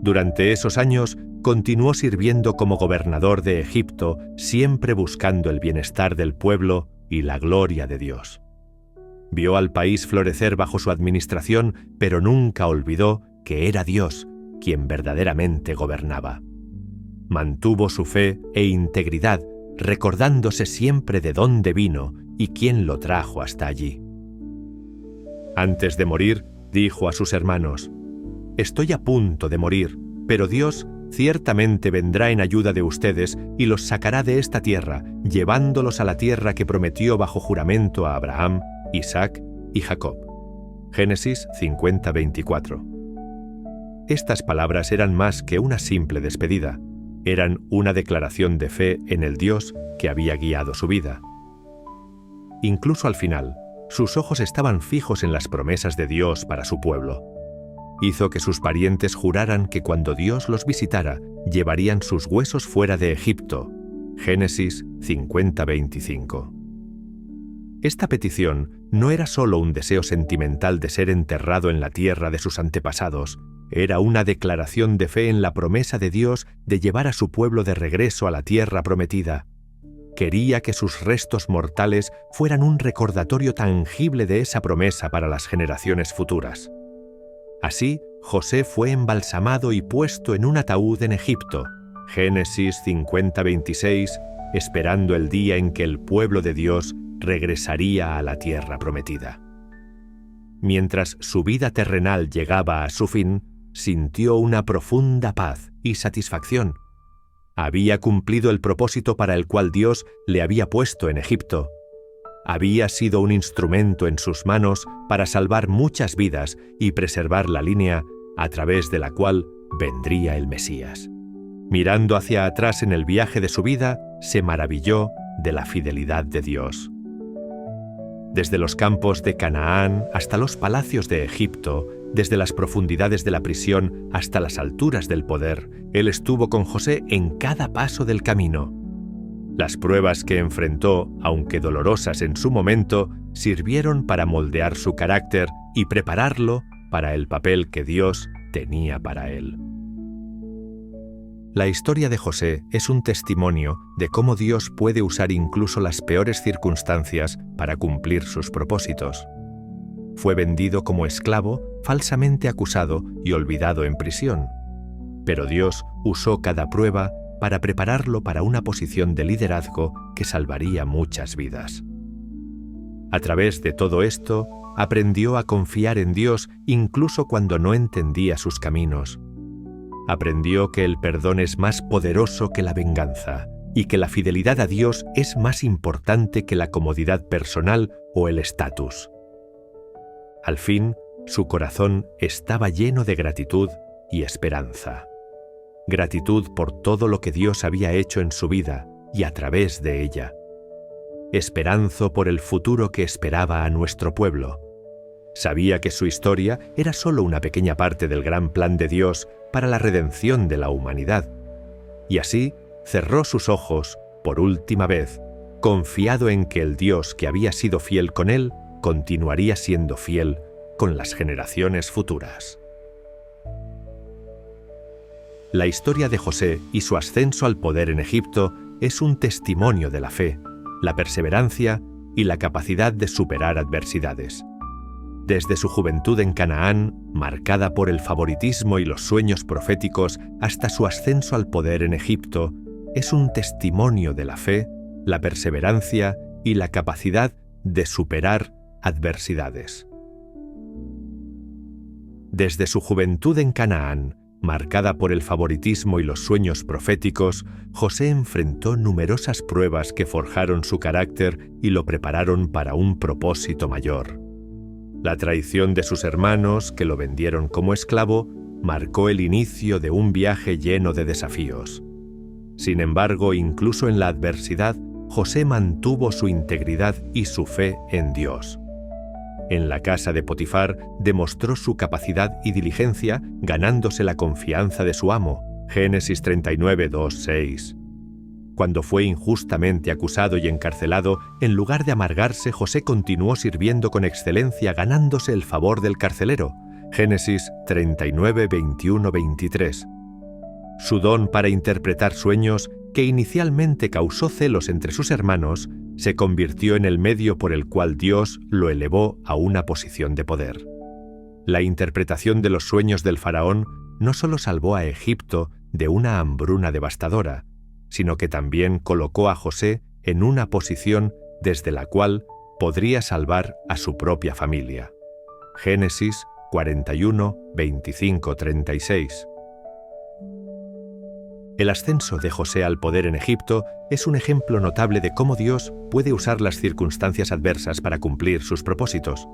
Durante esos años, continuó sirviendo como gobernador de Egipto, siempre buscando el bienestar del pueblo y la gloria de Dios. Vio al país florecer bajo su administración, pero nunca olvidó que era Dios quien verdaderamente gobernaba. Mantuvo su fe e integridad, recordándose siempre de dónde vino y quién lo trajo hasta allí. Antes de morir, dijo a sus hermanos: «Estoy a punto de morir, pero Dios ciertamente vendrá en ayuda de ustedes y los sacará de esta tierra, llevándolos a la tierra que prometió bajo juramento a Abraham, Isaac y Jacob». Génesis 50:24. Estas palabras eran más que una simple despedida. Eran una declaración de fe en el Dios que había guiado su vida. Incluso al final, sus ojos estaban fijos en las promesas de Dios para su pueblo. Hizo que sus parientes juraran que cuando Dios los visitara, llevarían sus huesos fuera de Egipto. Génesis 50:25. Esta petición no era solo un deseo sentimental de ser enterrado en la tierra de sus antepasados, era una declaración de fe en la promesa de Dios de llevar a su pueblo de regreso a la tierra prometida. Quería que sus restos mortales fueran un recordatorio tangible de esa promesa para las generaciones futuras. Así, José fue embalsamado y puesto en un ataúd en Egipto. Génesis 50:26, esperando el día en que el pueblo de Dios regresaría a la tierra prometida. Mientras su vida terrenal llegaba a su fin, sintió una profunda paz y satisfacción. Había cumplido el propósito para el cual Dios le había puesto en Egipto. Había sido un instrumento en sus manos para salvar muchas vidas y preservar la línea a través de la cual vendría el Mesías. Mirando hacia atrás en el viaje de su vida, se maravilló de la fidelidad de Dios. Desde los campos de Canaán hasta los palacios de Egipto, desde las profundidades de la prisión hasta las alturas del poder, Él estuvo con José en cada paso del camino. Las pruebas que enfrentó, aunque dolorosas en su momento, sirvieron para moldear su carácter y prepararlo para el papel que Dios tenía para él. La historia de José es un testimonio de cómo Dios puede usar incluso las peores circunstancias para cumplir sus propósitos. Fue vendido como esclavo, falsamente acusado y olvidado en prisión. Pero Dios usó cada prueba para prepararlo para una posición de liderazgo que salvaría muchas vidas. A través de todo esto, aprendió a confiar en Dios incluso cuando no entendía sus caminos. Aprendió que el perdón es más poderoso que la venganza y que la fidelidad a Dios es más importante que la comodidad personal o el estatus. Al fin, su corazón estaba lleno de gratitud y esperanza. Gratitud por todo lo que Dios había hecho en su vida y a través de ella. Esperanza por el futuro que esperaba a nuestro pueblo. Sabía que su historia era solo una pequeña parte del gran plan de Dios para la redención de la humanidad. Y así cerró sus ojos, por última vez, confiado en que el Dios que había sido fiel con él continuaría siendo fiel con las generaciones futuras. La historia de José y su ascenso al poder en Egipto es un testimonio de la fe, la perseverancia y la capacidad de superar adversidades. Desde su juventud en Canaán, marcada por el favoritismo y los sueños proféticos, hasta su ascenso al poder en Egipto, es un testimonio de la fe, la perseverancia y la capacidad de superar adversidades. Desde su juventud en Canaán, marcada por el favoritismo y los sueños proféticos, José enfrentó numerosas pruebas que forjaron su carácter y lo prepararon para un propósito mayor. La traición de sus hermanos, que lo vendieron como esclavo, marcó el inicio de un viaje lleno de desafíos. Sin embargo, incluso en la adversidad, José mantuvo su integridad y su fe en Dios. En la casa de Potifar demostró su capacidad y diligencia, ganándose la confianza de su amo. Génesis 39:2-6. Cuando fue injustamente acusado y encarcelado, en lugar de amargarse, José continuó sirviendo con excelencia, ganándose el favor del carcelero. Génesis 39, 21, 23. Su don para interpretar sueños, que inicialmente causó celos entre sus hermanos, se convirtió en el medio por el cual Dios lo elevó a una posición de poder. La interpretación de los sueños del faraón no solo salvó a Egipto de una hambruna devastadora, sino que también colocó a José en una posición desde la cual podría salvar a su propia familia. Génesis 41, 25, 36. El ascenso de José al poder en Egipto es un ejemplo notable de cómo Dios puede usar las circunstancias adversas para cumplir sus propósitos.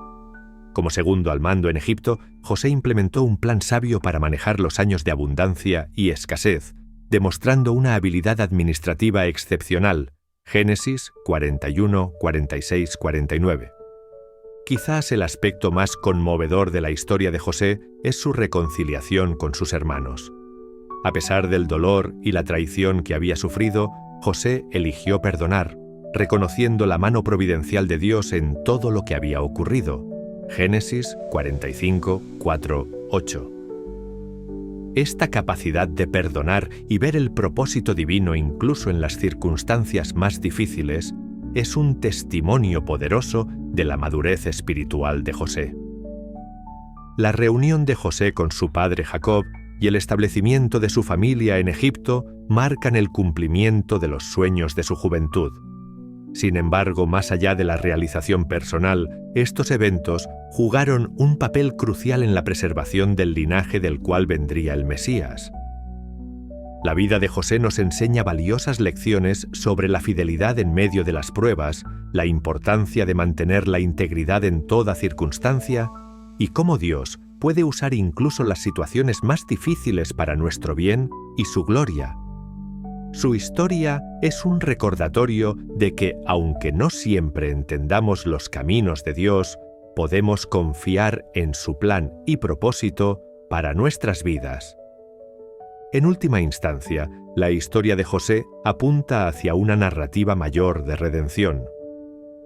Como segundo al mando en Egipto, José implementó un plan sabio para manejar los años de abundancia y escasez, demostrando una habilidad administrativa excepcional. Génesis 41, 46, 49. Quizás el aspecto más conmovedor de la historia de José es su reconciliación con sus hermanos. A pesar del dolor y la traición que había sufrido, José eligió perdonar, reconociendo la mano providencial de Dios en todo lo que había ocurrido. Génesis 45, 4, 8. Esta capacidad de perdonar y ver el propósito divino incluso en las circunstancias más difíciles es un testimonio poderoso de la madurez espiritual de José. La reunión de José con su padre Jacob y el establecimiento de su familia en Egipto marcan el cumplimiento de los sueños de su juventud. Sin embargo, más allá de la realización personal, estos eventos jugaron un papel crucial en la preservación del linaje del cual vendría el Mesías. La vida de José nos enseña valiosas lecciones sobre la fidelidad en medio de las pruebas, la importancia de mantener la integridad en toda circunstancia y cómo Dios puede usar incluso las situaciones más difíciles para nuestro bien y su gloria. Su historia es un recordatorio de que, aunque no siempre entendamos los caminos de Dios, podemos confiar en su plan y propósito para nuestras vidas. En última instancia, la historia de José apunta hacia una narrativa mayor de redención.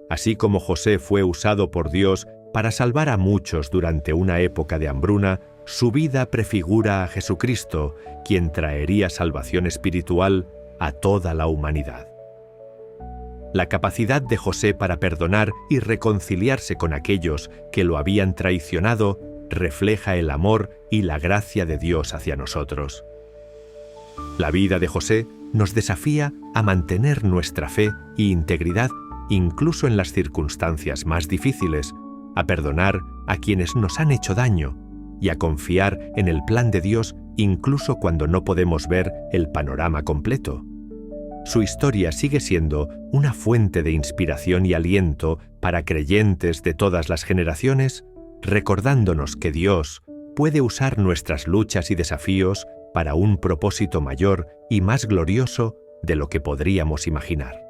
Así como José fue usado por Dios para salvar a muchos durante una época de hambruna, su vida prefigura a Jesucristo, quien traería salvación espiritual a toda la humanidad. La capacidad de José para perdonar y reconciliarse con aquellos que lo habían traicionado refleja el amor y la gracia de Dios hacia nosotros. La vida de José nos desafía a mantener nuestra fe e integridad incluso en las circunstancias más difíciles, a perdonar a quienes nos han hecho daño y a confiar en el plan de Dios incluso cuando no podemos ver el panorama completo. Su historia sigue siendo una fuente de inspiración y aliento para creyentes de todas las generaciones, recordándonos que Dios puede usar nuestras luchas y desafíos para un propósito mayor y más glorioso de lo que podríamos imaginar.